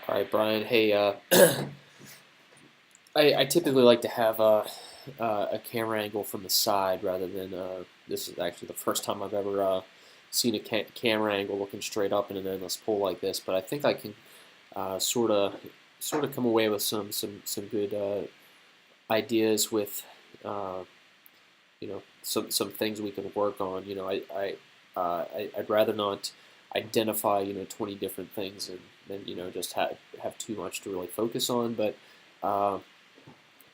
All right, Brian. Hey, I typically like to have a camera angle from the side rather than this is actually the first time I've ever seen a camera angle looking straight up in an endless pull like this. But I think I can sort of come away with some good ideas with uh, some things we can work on. I'd rather not identify 20 different things and then just have too much to really focus on. But uh,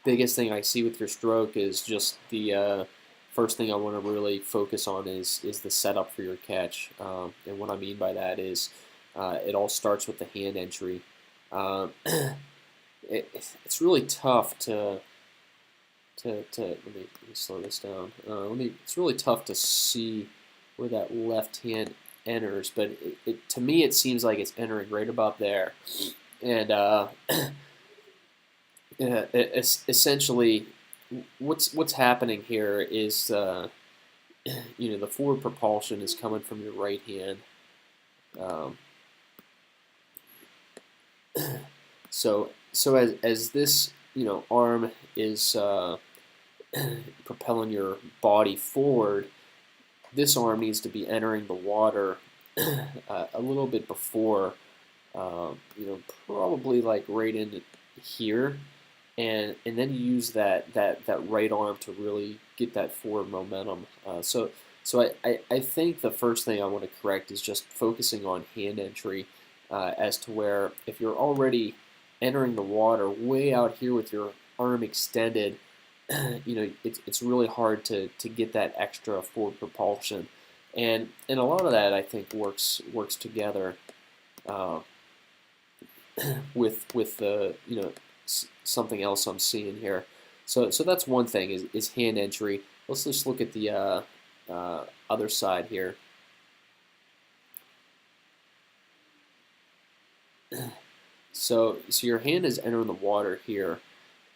biggest thing I see with your stroke is just the first thing I want to really focus on is the setup for your catch. And what I mean by that is it all starts with the hand entry. Um, it's really tough to let me slow this down. It's really tough to see where that left hand enters, but to me it seems like it's entering right about there, and essentially what's happening here is the forward propulsion is coming from your right hand. Um, so as this arm is propelling your body forward, this arm needs to be entering the water a little bit before, probably like right in here, and then you use that right arm to really get that forward momentum. So I think the first thing I want to correct is just focusing on hand entry, as to where if you're already entering the water way out here with your arm extended, it's really hard to get that extra forward propulsion, and a lot of that I think works together uh, with the something else I'm seeing here. So that's one thing is hand entry. Let's just look at the other side here. So your hand is entering the water here,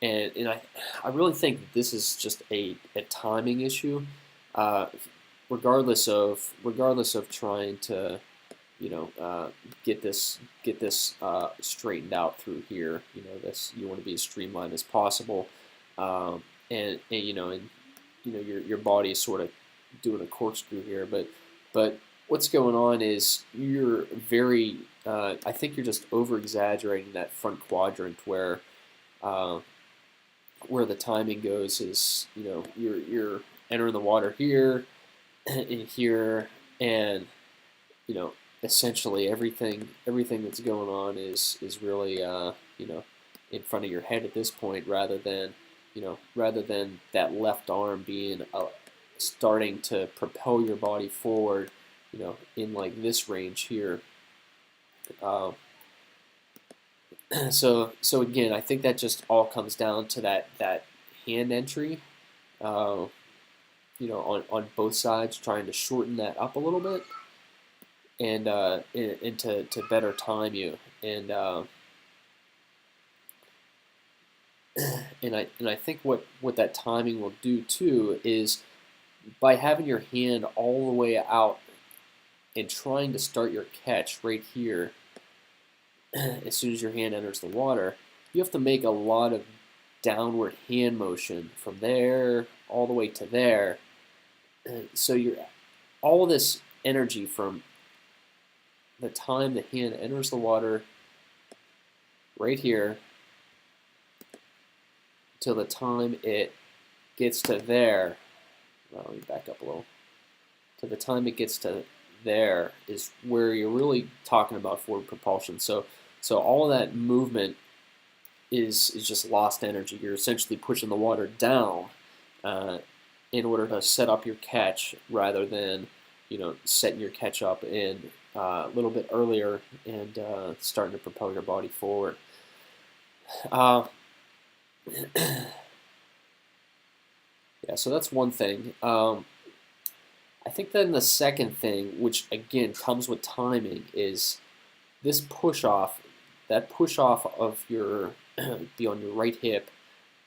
and I really think this is just a timing issue. Uh, regardless of trying to get this straightened out through here. This you want to be as streamlined as possible, and your body is sort of doing a corkscrew here, but what's going on is you're very I think you're just over exaggerating that front quadrant uh, where the timing goes is you're entering the water here in here, and you know essentially everything that's going on is really in front of your head at this point, rather than that left arm being starting to propel your body forward, in like this range here. Uh, so again, I think that just all comes down to that hand entry, uh, on both sides, trying to shorten that up a little bit, and to better time you, and I think what that timing will do too is by having your hand all the way out and trying to start your catch right here as soon as your hand enters the water, you have to make a lot of downward hand motion from there all the way to there. So you're all this energy from the time the hand enters the water right here till the time it gets to there. Well, let me back up a little. To the time it gets to there is where you're really talking about forward propulsion. So all of that movement is just lost energy. You're essentially pushing the water down in order to set up your catch, rather than setting your catch up in a little bit earlier and starting to propel your body forward. Uh, yeah, so that's one thing. I think then the second thing, which again comes with timing, is this push off. That push off of your be on your right hip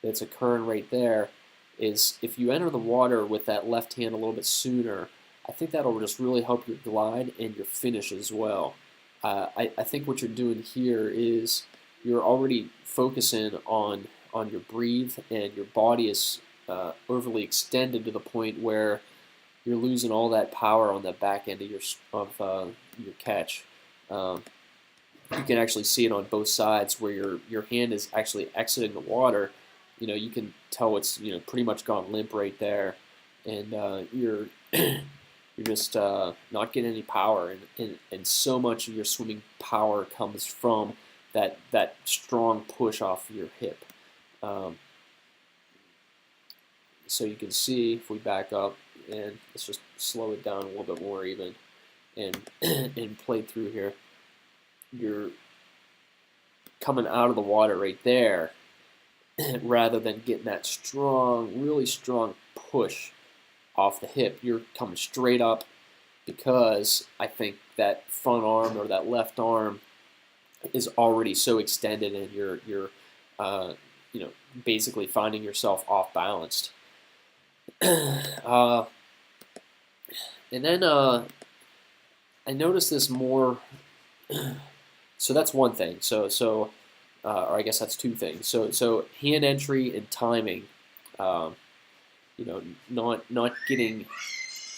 that's occurring right there is, if you enter the water with that left hand a little bit sooner, I think that'll just really help your glide and your finish as well. I think what you're doing here is you're already focusing on your breathe, and your body is overly extended to the point where you're losing all that power on the back end of your catch. Um, you can actually see it on both sides where your hand is actually exiting the water. You can tell it's pretty much gone limp right there, and you're you're just not getting any power, and so much of your swimming power comes from that strong push off your hip. Um, so you can see if we back up and let's just slow it down a little bit more even and and play through here. You're coming out of the water right there rather than getting that strong, really strong push off the hip. You're coming straight up because I think that front arm or that left arm is already so extended, and you're uh, basically finding yourself off balanced. uh, and then I noticed this more. So that's one thing. Or I guess that's two things. So hand entry and timing. Um, not getting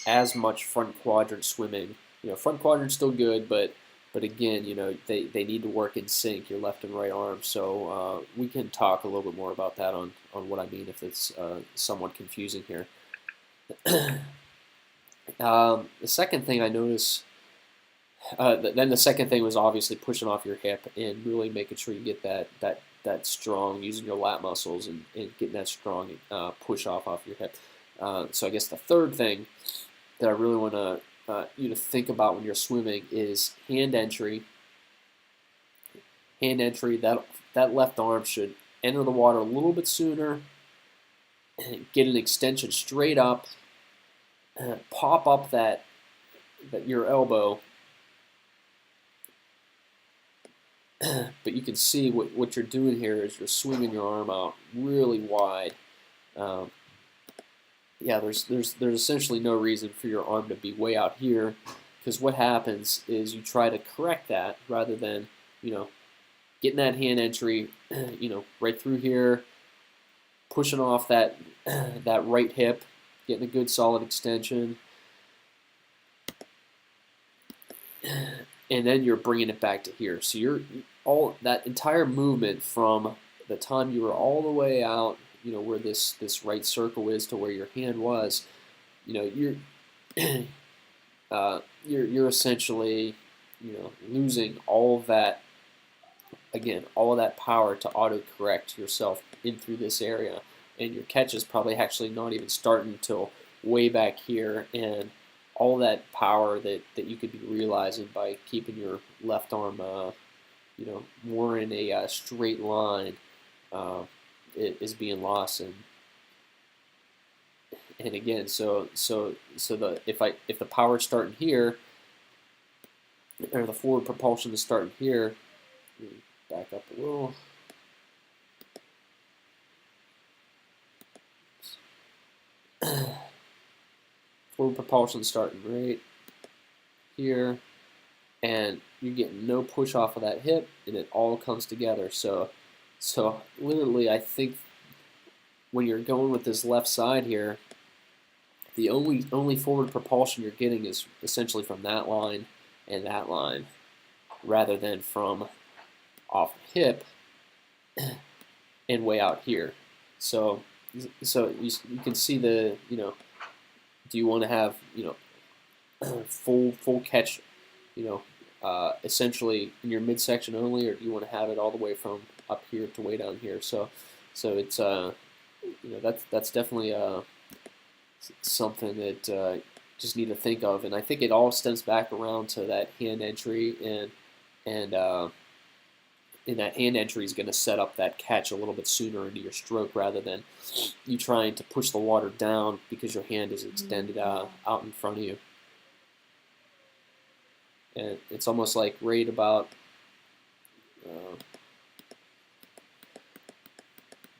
as much front quadrant swimming. Front quadrant's still good, but again, they need to work in sync, your left and right arms. So we can talk a little bit more about that on what I mean if it's somewhat confusing here. The second thing I noticed. Then the second thing was obviously pushing off your hip and really making sure you get that strong, using your lat muscles and getting that strong push off your hip. So I guess the third thing that I really want you to think about when you're swimming is hand entry. Hand entry. That left arm should enter the water a little bit sooner, get an extension straight up, pop up that your elbow. But you can see what you're doing here is you're swinging your arm out really wide. Yeah, there's essentially no reason for your arm to be way out here, because what happens is you try to correct that rather than getting that hand entry right through here, pushing off that that right hip, getting a good solid extension, and then you're bringing it back to here. So you're all that entire movement from the time you were all the way out, where this right circle is to where your hand was, you're you're essentially losing all of that, again, all of that power to auto-correct yourself in through this area, and your catch is probably actually not even starting until way back here, and all that power that you could be realizing by keeping your left arm more in a straight line is being lost. And again, so if the power's starting here, or the forward propulsion is starting here, back up a little. Forward propulsion starting right here, and you're getting no push off of that hip, and it all comes together. So literally, I think when you're going with this left side here, the only forward propulsion you're getting is essentially from that line and that line, rather than from off the hip and way out here. So you can see the do you want to have full catch essentially in your midsection only, or do you want to have it all the way from up here to way down here? So it's that's definitely something that just need to think of, and I think it all stems back around to that hand entry, and that hand entry is going to set up that catch a little bit sooner into your stroke, rather than you trying to push the water down because your hand is extended out in front of you. And it's almost like right about,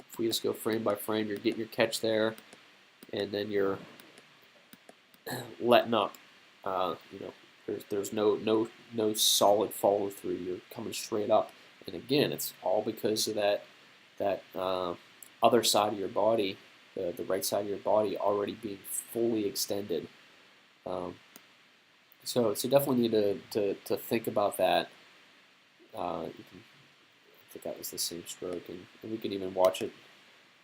if we just go frame by frame, you're getting your catch there, and then you're letting up, There's no solid follow through. You're coming straight up, and again, it's all because of that other side of your body, the right side of your body, already being fully extended. Um, so definitely need to think about that. You can, I think that was the same stroke, and we can even watch it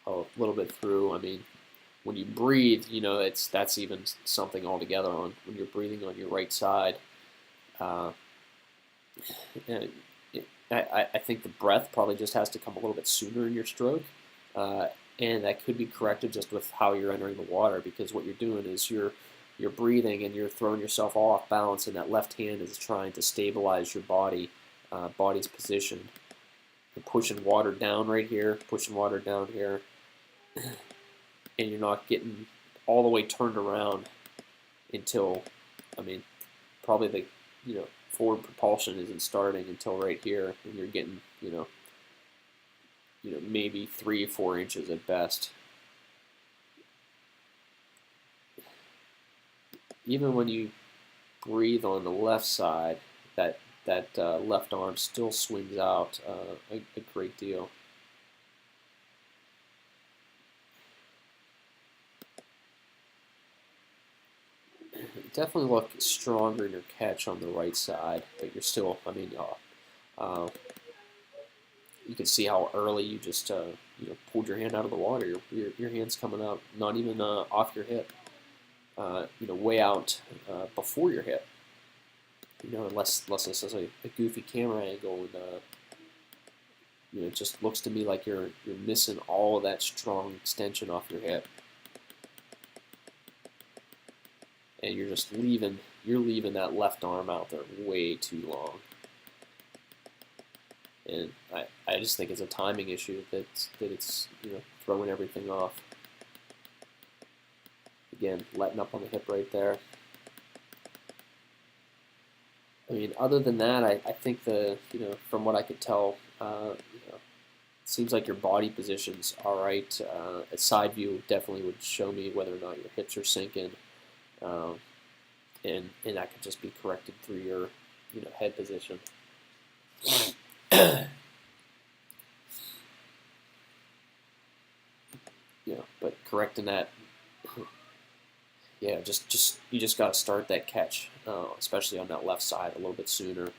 a little bit through. I mean, when you breathe, that's even something altogether. On when you're breathing on your right side, uh, and I think the breath probably just has to come a little bit sooner in your stroke, uh, and that could be corrected just with how you're entering the water, because what you're doing is you're breathing and you're throwing yourself off balance, and that left hand is trying to stabilize your body's position. You're pushing water down right here, pushing water down here, and you're not getting all the way turned around until, I mean, probably the forward propulsion isn't starting until right here, and you're getting maybe 3 or 4 inches at best. Even when you breathe on the left side, that left arm still swings out a great deal. Definitely look stronger in your catch on the right side, but you're still, I mean, you can see how early you just pulled your hand out of the water. Your hand's coming out not even off your hip, way out before your hip. Unless this is a goofy camera angle, and it just looks to me like you're missing all of that strong extension off your hip, and you're just leaving that left arm out there way too long. And I just think it's a timing issue that it's throwing everything off. Again, letting up on the hip right there. I mean, other than that, I think from what I could tell, it seems like your body position's all right. A side view definitely would show me whether or not your hips are sinking, and that could just be corrected through your head position. But correcting that, yeah, you just got to start that catch, especially on that left side, a little bit sooner,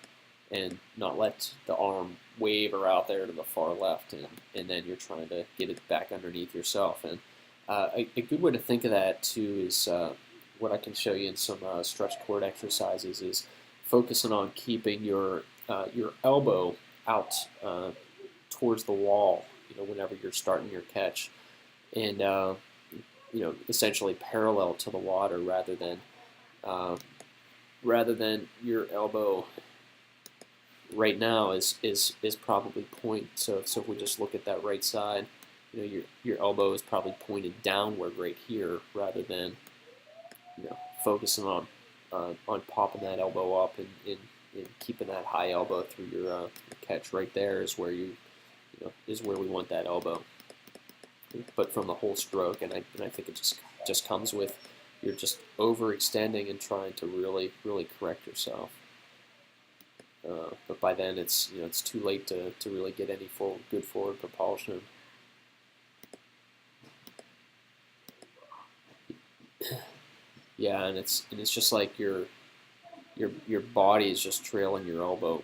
and not let the arm waver out there to the far left, and then you're trying to get it back underneath yourself. And a good way to think of that too is what I can show you in some stretch cord exercises is focusing on keeping your elbow out towards the wall, whenever you're starting your catch, and essentially parallel to the water, rather than your elbow right now is probably point. So if we just look at that right side, your elbow is probably pointed downward right here, rather than focusing on popping that elbow up and keeping that high elbow through your catch. Right there is where is where we want that elbow. But from the whole stroke, and I think it just comes with you're just overextending and trying to really correct yourself. But by then it's too late to really get any good forward propulsion. Yeah, and it's just like your body is just trailing your elbow,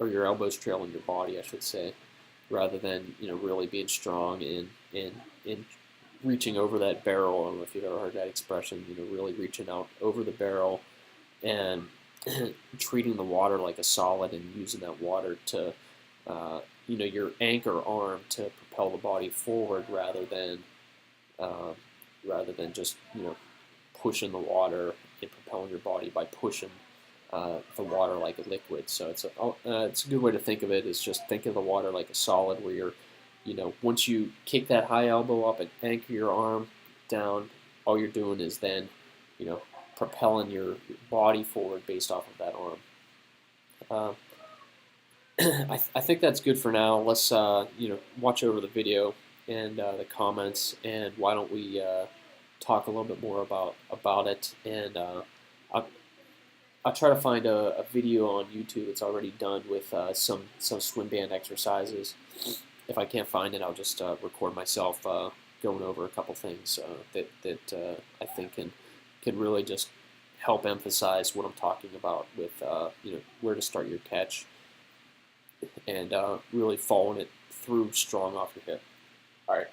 or your elbow's trailing your body, I should say, rather than really being strong and reaching over that barrel. I don't know if you've ever heard that expression. Really reaching out over the barrel and treating the water like a solid, and using that water to your anchor arm to propel the body forward, rather than just pushing the water and propelling your body by pushing the water like a liquid. So it's a good way to think of it, is just think of the water like a solid, where you're once you kick that high elbow up and anchor your arm down, all you're doing is then propelling your body forward based off of that arm. I think that's good for now. Let's watch over the video and the comments, and why don't we talk a little bit more about it, and I'll, I'll try to find a video on YouTube that's already done with some swim band exercises. If I can't find it, I'll just record myself going over a couple things that I think can really just help emphasize what I'm talking about with where to start your catch and really following it through strong off your hip. All right.